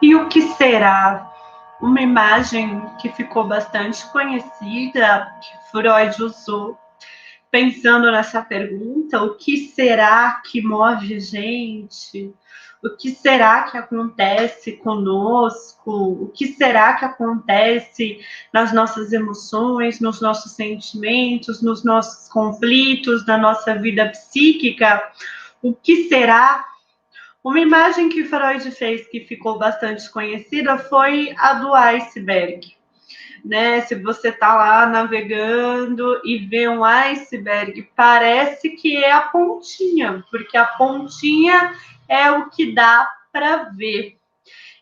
E o que será? Uma imagem que ficou bastante conhecida, que Freud usou, pensando nessa pergunta: o que será que move gente? O que será que acontece conosco? O que será que acontece nas nossas emoções, nos nossos sentimentos, nos nossos conflitos, na nossa vida psíquica? O que será? Uma imagem que Freud fez que ficou bastante conhecida foi a do iceberg, né? Se você está lá navegando e vê um iceberg, parece que é a pontinha, porque a pontinha é o que dá para ver.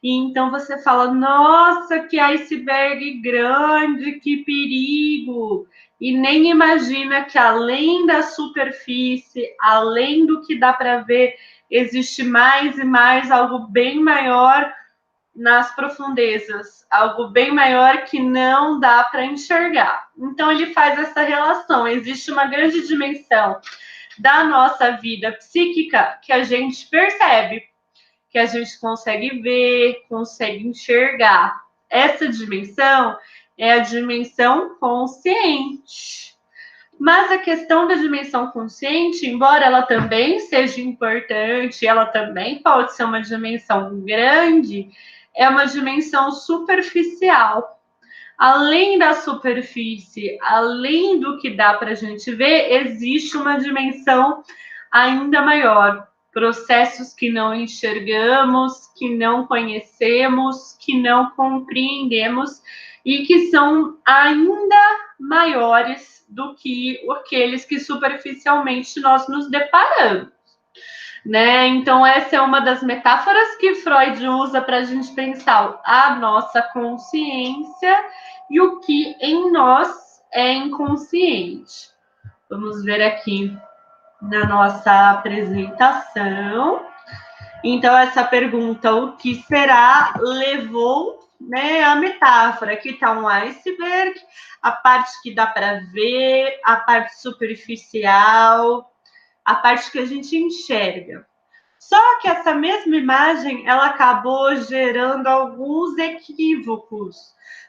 E então você fala: nossa, que iceberg grande, que perigo! E nem imagina que além da superfície, além do que dá para ver, existe mais e mais algo bem maior nas profundezas, algo bem maior que não dá para enxergar. Então ele faz essa relação, existe uma grande dimensão da nossa vida psíquica que a gente percebe, que a gente consegue ver, consegue enxergar. Essa dimensão é a dimensão consciente. Mas a questão da dimensão consciente, embora ela também seja importante, ela também pode ser uma dimensão grande, é uma dimensão superficial. Além da superfície, além do que dá para a gente ver, existe uma dimensão ainda maior. Processos que não enxergamos, que não conhecemos, que não compreendemos e que são ainda maiores do que aqueles que superficialmente nós nos deparamos, né? Então essa é uma das metáforas que Freud usa para a gente pensar a nossa consciência e o que em nós é inconsciente. Vamos ver aqui na nossa apresentação. Então essa pergunta, o que será, levou, né, a metáfora. Aqui está um iceberg, a parte que dá para ver, a parte superficial, a parte que a gente enxerga. Só que essa mesma imagem, ela acabou gerando alguns equívocos,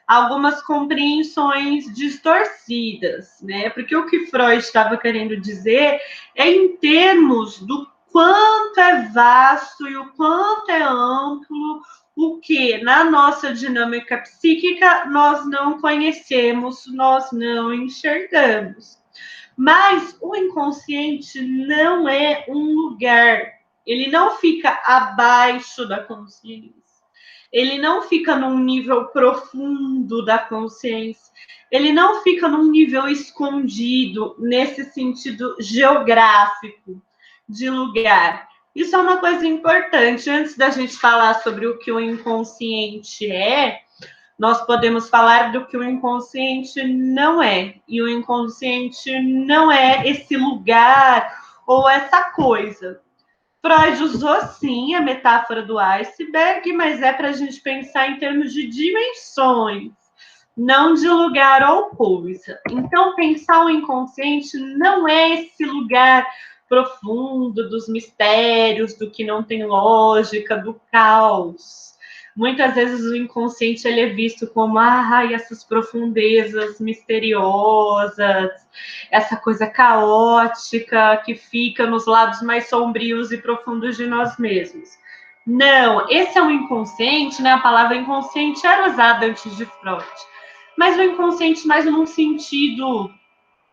algumas compreensões distorcidas, né? Porque o que Freud estava querendo dizer é em termos do quanto é vasto e o quanto é amplo o que na nossa dinâmica psíquica nós não conhecemos, nós não enxergamos. Mas o inconsciente não é um lugar, ele não fica abaixo da consciência, ele não fica num nível profundo da consciência, ele não fica num nível escondido nesse sentido geográfico de lugar. Isso é uma coisa importante. Antes da gente falar sobre o que o inconsciente é, nós podemos falar do que o inconsciente não é. E o inconsciente não é esse lugar ou essa coisa. Freud usou sim a metáfora do iceberg, mas é para a gente pensar em termos de dimensões, não de lugar ou coisa. Então, pensar o inconsciente não é esse lugar profundo dos mistérios, do que não tem lógica, do caos. Muitas vezes o inconsciente ele é visto como essas profundezas misteriosas, essa coisa caótica que fica nos lados mais sombrios e profundos de nós mesmos. Não, esse é um inconsciente, né? A palavra inconsciente era usada antes de Freud, mas o inconsciente mais num sentido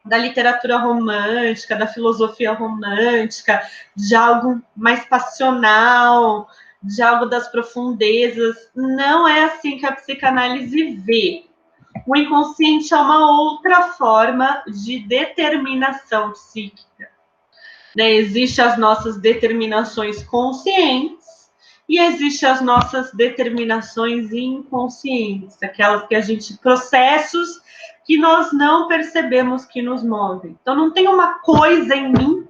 da literatura romântica, da filosofia romântica, de algo mais passional, de algo das profundezas. Não é assim que a psicanálise vê. O inconsciente é uma outra forma de determinação psíquica. Né? Existem as nossas determinações conscientes e existem as nossas determinações inconscientes, aquelas que a gente, processos que nós não percebemos que nos movem. Então não tem uma coisa em mim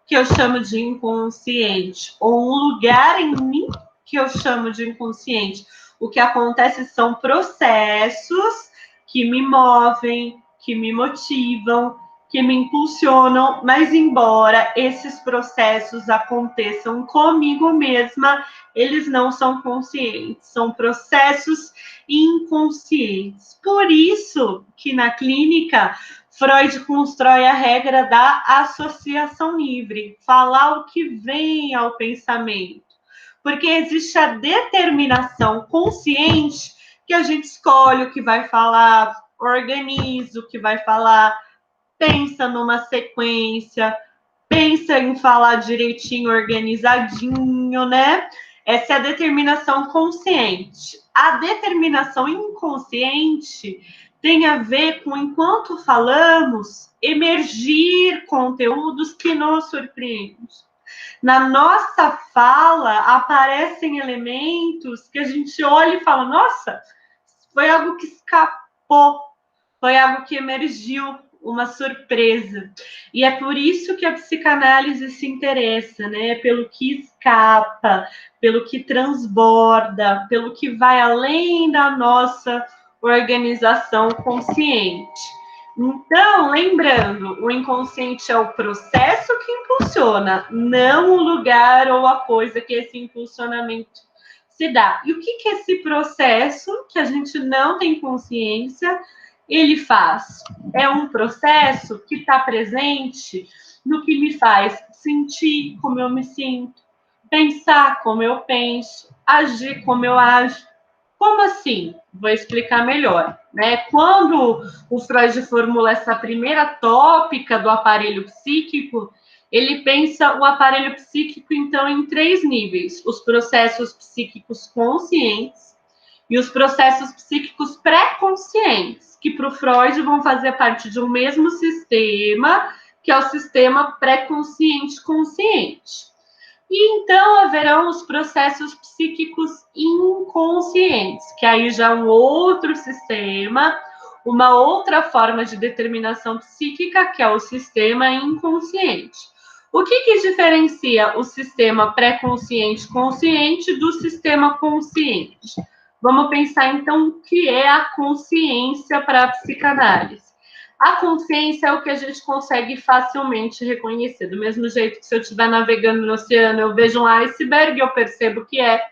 que eu chamo de inconsciente, ou um lugar em mim que eu chamo de inconsciente. O que acontece são processos que me movem, que me motivam, que me impulsionam, mas embora esses processos aconteçam comigo mesma, eles não são conscientes, são processos inconscientes. Por isso que na clínica Freud constrói a regra da associação livre, falar o que vem ao pensamento, porque existe a determinação consciente que a gente escolhe o que vai falar, organiza o que vai falar, pensa numa sequência, pensa em falar direitinho, organizadinho, né? Essa é a determinação consciente. A determinação inconsciente tem a ver com, enquanto falamos, emergir conteúdos que nos surpreendem. Na nossa fala, aparecem elementos que a gente olha e fala, nossa, foi algo que escapou, foi algo que emergiu, uma surpresa. E é por isso que a psicanálise se interessa, né? Pelo que escapa, pelo que transborda, pelo que vai além da nossa organização consciente. Então, lembrando, o inconsciente é o processo que impulsiona, não o lugar ou a coisa que esse impulsionamento se dá. E o que é esse processo que a gente não tem consciência, ele faz? É um processo que está presente no que me faz sentir como eu me sinto, pensar como eu penso, agir como eu ajo. Como assim? Vou explicar melhor, né? Quando o Freud formula essa primeira tópica do aparelho psíquico, ele pensa o aparelho psíquico, então, em 3 níveis: os processos psíquicos conscientes e os processos psíquicos pré-conscientes, que para o Freud vão fazer parte de um mesmo sistema, que é o sistema pré-consciente-consciente. E então haverão os processos psíquicos inconscientes, que aí já é um outro sistema, uma outra forma de determinação psíquica, que é o sistema inconsciente. O que diferencia o sistema pré-consciente-consciente do sistema consciente? Vamos pensar então o que é a consciência para a psicanálise. A consciência é o que a gente consegue facilmente reconhecer. Do mesmo jeito que se eu estiver navegando no oceano, eu vejo um iceberg, eu percebo que é.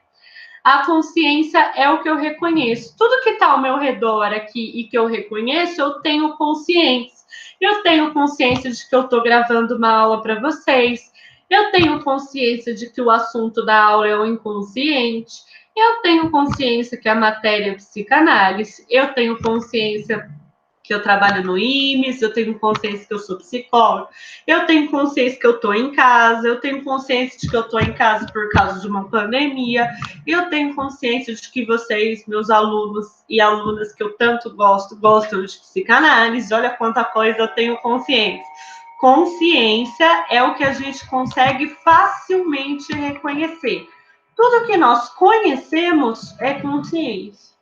A consciência é o que eu reconheço. Tudo que está ao meu redor aqui e que eu reconheço, eu tenho consciência. Eu tenho consciência de que eu estou gravando uma aula para vocês. Eu tenho consciência de que o assunto da aula é o inconsciente. Eu tenho consciência que a matéria é psicanálise. Eu tenho consciência que eu trabalho no IMES, eu tenho consciência que eu sou psicóloga, eu tenho consciência que eu estou em casa, eu tenho consciência de que eu estou em casa por causa de uma pandemia, eu tenho consciência de que vocês, meus alunos e alunas que eu tanto gosto, gostam de psicanálise, olha quanta coisa eu tenho consciência. Consciência é o que a gente consegue facilmente reconhecer. Tudo que nós conhecemos é consciência.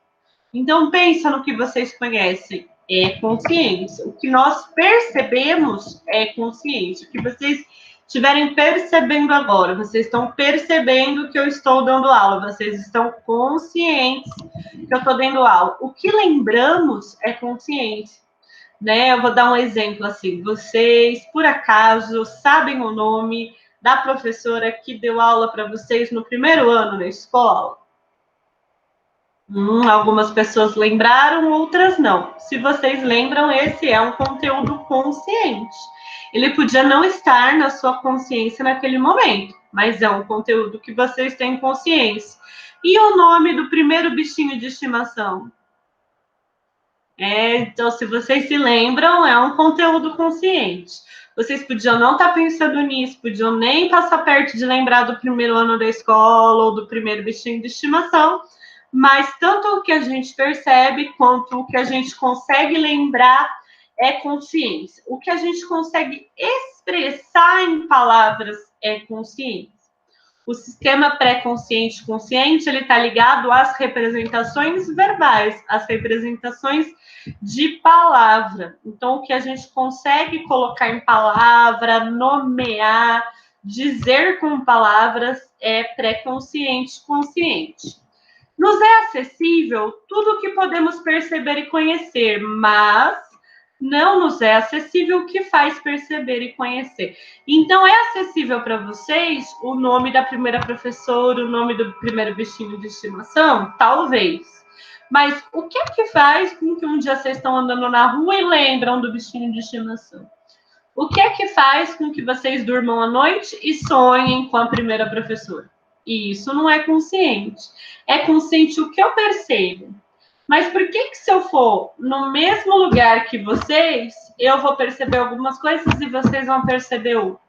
Então, pensa no que vocês conhecem, é consciência. O que nós percebemos é consciência. O que vocês estiverem percebendo agora, vocês estão percebendo que eu estou dando aula, vocês estão conscientes que eu estou dando aula. O que lembramos é consciência, né? Eu vou dar um exemplo assim. Vocês, por acaso, sabem o nome da professora que deu aula para vocês no primeiro ano na escola? Algumas pessoas lembraram, outras não. Se vocês lembram, esse é um conteúdo consciente. Ele podia não estar na sua consciência naquele momento, mas é um conteúdo que vocês têm consciência. E o nome do primeiro bichinho de estimação? Então, se vocês se lembram, é um conteúdo consciente. Vocês podiam não estar pensando nisso, podiam nem passar perto de lembrar do primeiro ano da escola ou do primeiro bichinho de estimação, mas tanto o que a gente percebe quanto o que a gente consegue lembrar é consciência. O que a gente consegue expressar em palavras é consciência. O sistema pré-consciente consciente, ele está ligado às representações verbais, às representações de palavra. Então, o que a gente consegue colocar em palavra, nomear, dizer com palavras é pré-consciente consciente. Nos é acessível tudo o que podemos perceber e conhecer, mas não nos é acessível, o que faz perceber e conhecer. Então, é acessível para vocês o nome da primeira professora, o nome do primeiro bichinho de estimação? Talvez. Mas o que é que faz com que um dia vocês estão andando na rua e lembram do bichinho de estimação? O que é que faz com que vocês durmam à noite e sonhem com a primeira professora? E isso não é consciente. É consciente o que eu percebo. Mas por que se eu for no mesmo lugar que vocês, eu vou perceber algumas coisas e vocês vão perceber outras?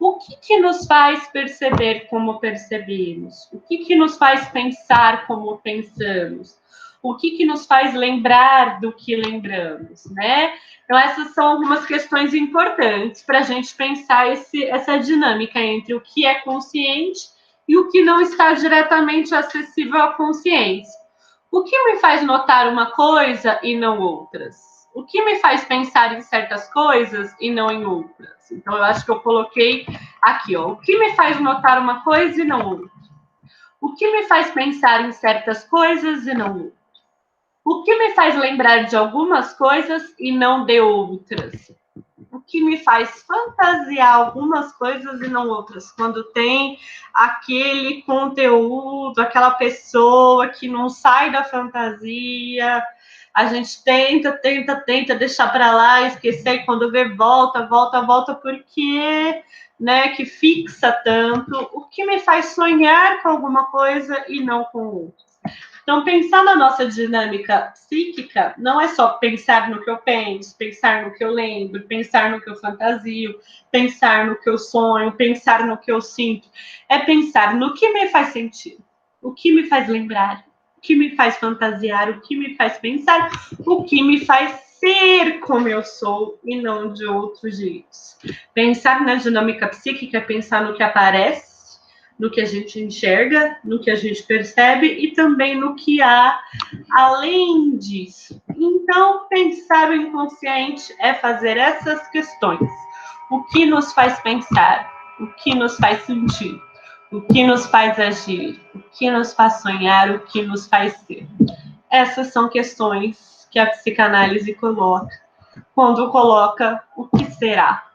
O que nos faz perceber como percebemos? O que nos faz pensar como pensamos? O que nos faz lembrar do que lembramos, né? Então, essas são algumas questões importantes para a gente pensar essa dinâmica entre o que é consciente e o que não está diretamente acessível à consciência. O que me faz notar uma coisa e não outras? O que me faz pensar em certas coisas e não em outras? Então, eu acho que eu coloquei aqui, ó. O que me faz notar uma coisa e não outra? O que me faz pensar em certas coisas e não outras? O que me faz lembrar de algumas coisas e não de outras? O que me faz fantasiar algumas coisas e não outras? Quando tem aquele conteúdo, aquela pessoa que não sai da fantasia, a gente tenta deixar para lá, esquecer, e quando vê, volta, porque, né, que fixa tanto. O que me faz sonhar com alguma coisa e não com outra? Então, pensar na nossa dinâmica psíquica não é só pensar no que eu penso, pensar no que eu lembro, pensar no que eu fantasio, pensar no que eu sonho, pensar no que eu sinto. É pensar no que me faz sentir, o que me faz lembrar, o que me faz fantasiar, o que me faz pensar, o que me faz ser como eu sou e não de outros jeitos. Pensar na dinâmica psíquica é pensar no que aparece, no que a gente enxerga, no que a gente percebe e também no que há além disso. Então, pensar o inconsciente é fazer essas questões. O que nos faz pensar? O que nos faz sentir? O que nos faz agir? O que nos faz sonhar? O que nos faz ser? Essas são questões que a psicanálise coloca quando coloca o que será.